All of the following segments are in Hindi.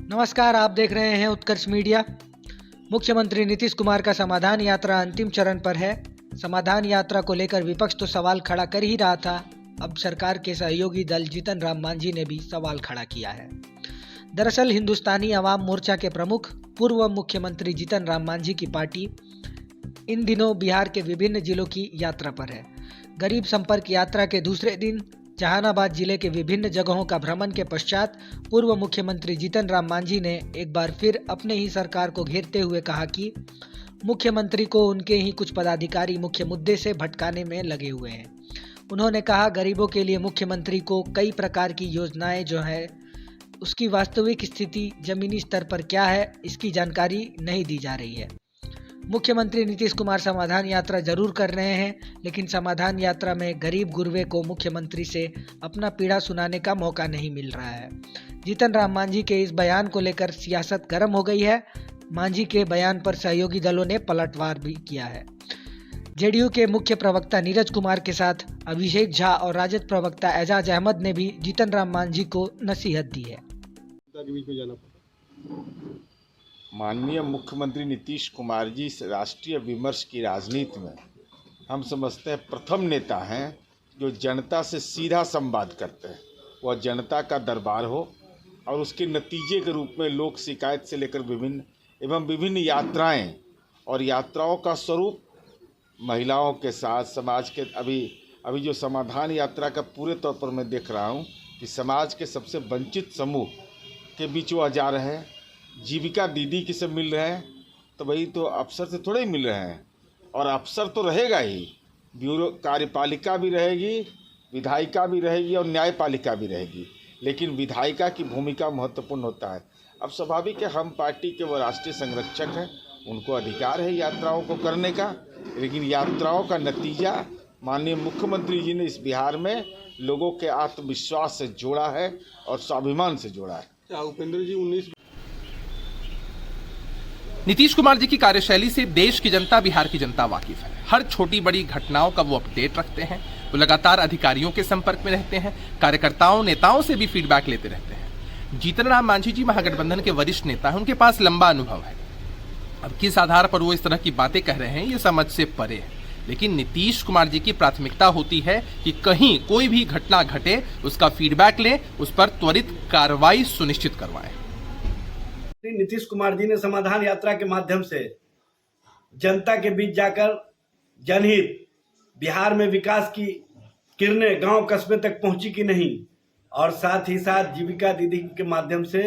नमस्कार, आप देख रहे हैं उत्कर्ष मीडिया। मुख्यमंत्री नीतीश कुमार का समाधान यात्रा अंतिम चरण पर है। समाधान यात्रा को लेकर विपक्ष तो सवाल खड़ा कर ही रहा था, अब सरकार के सहयोगी दल जीतन राम मांझी ने भी सवाल खड़ा किया है। दरअसल हिंदुस्तानी अवाम मोर्चा के प्रमुख पूर्व मुख्यमंत्री जीतन राम मांझी की पार्टी इन दिनों बिहार के विभिन्न जिलों की यात्रा पर है। गरीब संपर्क यात्रा के दूसरे दिन जहानाबाद जिले के विभिन्न जगहों का भ्रमण के पश्चात पूर्व मुख्यमंत्री जीतन राम मांझी ने एक बार फिर अपने ही सरकार को घेरते हुए कहा कि मुख्यमंत्री को उनके ही कुछ पदाधिकारी मुख्य मुद्दे से भटकाने में लगे हुए हैं। उन्होंने कहा, गरीबों के लिए मुख्यमंत्री को कई प्रकार की योजनाएं जो है उसकी वास्तविक स्थिति जमीनी स्तर पर क्या है, इसकी जानकारी नहीं दी जा रही है। मुख्यमंत्री नीतीश कुमार समाधान यात्रा जरूर कर रहे हैं, लेकिन समाधान यात्रा में गरीब गुरबे को मुख्यमंत्री से अपना पीड़ा सुनाने का मौका नहीं मिल रहा है। जीतन राम मांझी के इस बयान को लेकर सियासत गर्म हो गई है। मांझी के बयान पर सहयोगी दलों ने पलटवार भी किया है। जेडीयू के मुख्य प्रवक्ता नीरज कुमार के साथ अभिषेक झा और राजद प्रवक्ता एजाज अहमद ने भी जीतन राम मांझी को नसीहत दी है। माननीय मुख्यमंत्री नीतीश कुमार जी राष्ट्रीय विमर्श की राजनीति में हम समझते हैं प्रथम नेता हैं जो जनता से सीधा संवाद करते हैं। वह जनता का दरबार हो और उसके नतीजे के रूप में लोक शिकायत से लेकर विभिन्न यात्राएं और यात्राओं का स्वरूप महिलाओं के साथ समाज के अभी जो समाधान यात्रा का पूरे तौर पर मैं देख रहा हूं कि समाज के सबसे वंचित समूह के बीच वो जा रहे हैं। जीविका दीदी किसे मिल रहे हैं, तो वही तो अफसर से थोड़े ही मिल रहे हैं, और अफसर तो रहेगा ही, ब्यूरो कार्यपालिका भी रहेगी, विधायिका भी रहेगी और न्यायपालिका भी रहेगी, लेकिन विधायिका की भूमिका महत्वपूर्ण होता है। अब स्वाभाविक है, हम पार्टी के वो राष्ट्रीय संरक्षक हैं, उनको अधिकार है यात्राओं को करने का, लेकिन यात्राओं का नतीजा माननीय मुख्यमंत्री जी ने इस बिहार में लोगों के आत्मविश्वास से जोड़ा है और स्वाभिमान से जोड़ा है। उपेंद्र जी, नीतीश कुमार जी की कार्यशैली से देश की जनता, बिहार की जनता वाकिफ है। हर छोटी बड़ी घटनाओं का वो अपडेट रखते हैं। वो लगातार अधिकारियों के संपर्क में रहते हैं, कार्यकर्ताओं नेताओं से भी फीडबैक लेते रहते हैं। जीतन राम मांझी जी महागठबंधन के वरिष्ठ नेता हैं, उनके पास लंबा अनुभव है। अब किस आधार पर वो इस तरह की बातें कह रहे हैं, ये समझ से परे है। लेकिन नीतीश कुमार जी की प्राथमिकता होती है कि कहीं कोई भी घटना घटे, उसका फीडबैक लें, उस पर त्वरित कार्रवाई सुनिश्चित करवाएं। नीतीश कुमार जी ने समाधान यात्रा के माध्यम से जनता के बीच जाकर जनहित, बिहार में विकास की किरणें गांव कस्बे तक पहुंची कि नहीं, और साथ ही साथ जीविका दीदी के माध्यम से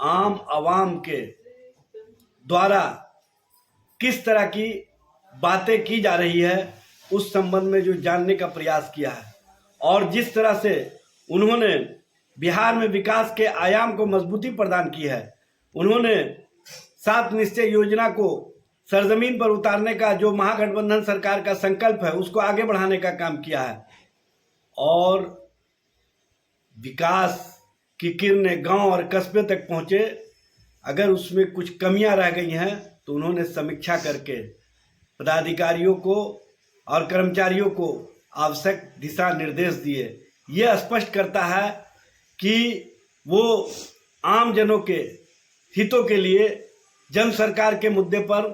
आम आवाम के द्वारा किस तरह की बातें की जा रही है उस संबंध में जो जानने का प्रयास किया है, और जिस तरह से उन्होंने बिहार में विकास के आयाम को मजबूती प्रदान की है। उन्होंने 7 निश्चय योजना को सरजमीन पर उतारने का जो महागठबंधन सरकार का संकल्प है उसको आगे बढ़ाने का काम किया है, और विकास की किरणें गांव और कस्बे तक पहुंचे। अगर उसमें कुछ कमियां रह गई हैं तो उन्होंने समीक्षा करके पदाधिकारियों को और कर्मचारियों को आवश्यक दिशा निर्देश दिए। ये स्पष्ट करता है कि वो आम जनों के हितों के लिए, जन सरकार के मुद्दे पर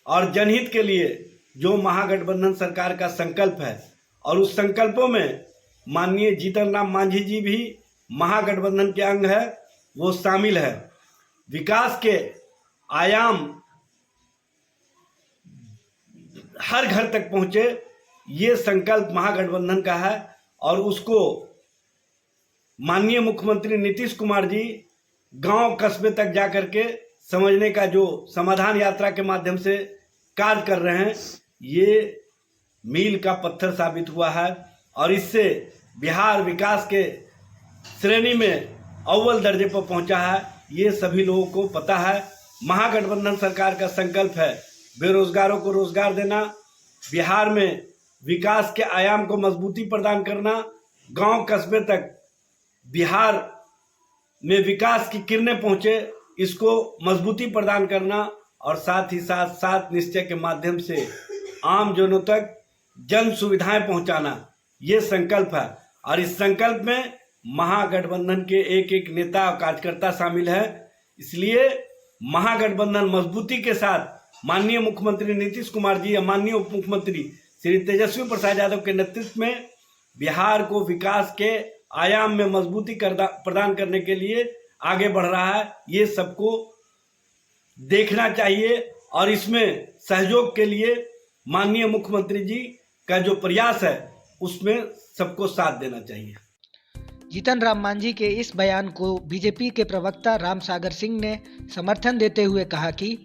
और जनहित के लिए जो महागठबंधन सरकार का संकल्प है, और उस संकल्पों में माननीय जीतन राम मांझी जी भी महागठबंधन के अंग है, वो शामिल है। विकास के आयाम हर घर तक पहुंचे, ये संकल्प महागठबंधन का है, और उसको माननीय मुख्यमंत्री नीतीश कुमार जी गांव कस्बे तक जाकर के समझने का जो समाधान यात्रा के माध्यम से कार्य कर रहे हैं, ये मील का पत्थर साबित हुआ है, और इससे बिहार विकास के श्रेणी में अव्वल दर्जे पर पहुंचा है। ये सभी लोगों को पता है। महागठबंधन सरकार का संकल्प है बेरोजगारों को रोजगार देना, बिहार में विकास के आयाम को मजबूती प्रदान करना, गांव कस्बे तक बिहार में विकास की किरणें पहुंचे, इसको मजबूती प्रदान करना, और साथ ही साथ 7 निश्चय के माध्यम से आम जनों तक जन सुविधाएं पहुंचाना, ये संकल्प है। और इस संकल्प में महागठबंधन के एक एक नेता और कार्यकर्ता शामिल है। इसलिए महागठबंधन मजबूती के साथ माननीय मुख्यमंत्री नीतीश कुमार जी या माननीय उप मुख्यमंत्री श्री तेजस्वी प्रसाद यादव के नेतृत्व में बिहार को विकास के आयाम में मजबूती प्रदान करने के लिए आगे बढ़ रहा है। ये सबको देखना चाहिए और इसमें सहयोग के लिए माननीय मुख्यमंत्री जी का जो प्रयास है उसमें सबको साथ देना चाहिए। जीतन राम मांझी के इस बयान को बीजेपी के प्रवक्ता राम सागर सिंह ने समर्थन देते हुए कहा कि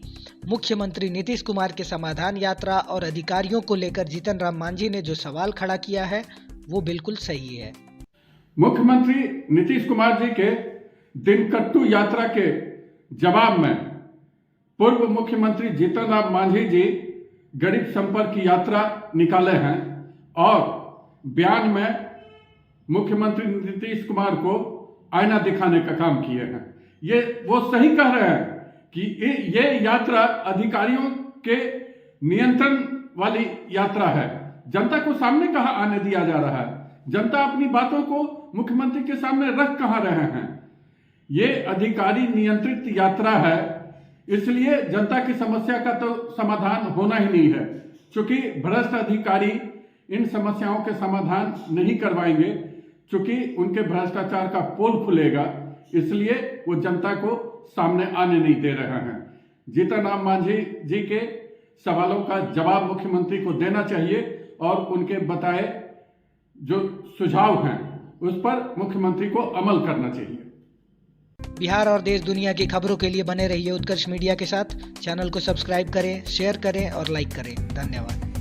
मुख्यमंत्री नीतीश कुमार के समाधान यात्रा और अधिकारियों को लेकर जीतन राम मांझी ने जो सवाल खड़ा किया है वो बिल्कुल सही है। मुख्यमंत्री नीतीश कुमार जी के दिनकट्टू यात्रा के जवाब में पूर्व मुख्यमंत्री जीतन राम मांझी जी गरीब संपर्क की यात्रा निकाले हैं और बयान में मुख्यमंत्री नीतीश कुमार को आईना दिखाने का काम किए हैं। ये वो सही कह रहे हैं कि ये यात्रा अधिकारियों के नियंत्रण वाली यात्रा है। जनता को सामने कहाँ आने दिया जा रहा है? जनता अपनी बातों को मुख्यमंत्री के सामने रख कहाँ रहे हैं? ये अधिकारी नियंत्रित यात्रा है, इसलिए जनता की समस्या का तो समाधान होना ही नहीं है। क्योंकि भ्रष्ट अधिकारी इन समस्याओं के समाधान नहीं करवाएंगे, क्योंकि उनके भ्रष्टाचार का पोल खुलेगा, इसलिए वो जनता को सामने आने नहीं दे रहे हैं। जीतन राम मांझी जी के सवालों का जवाब मुख्यमंत्री को देना चाहिए और उनके बताए जो सुझाव हैं उस पर मुख्यमंत्री को अमल करना चाहिए। बिहार और देश दुनिया की खबरों के लिए बने रहिए उत्कर्ष मीडिया के साथ। चैनल को सब्सक्राइब करें, शेयर करें और लाइक करें। धन्यवाद।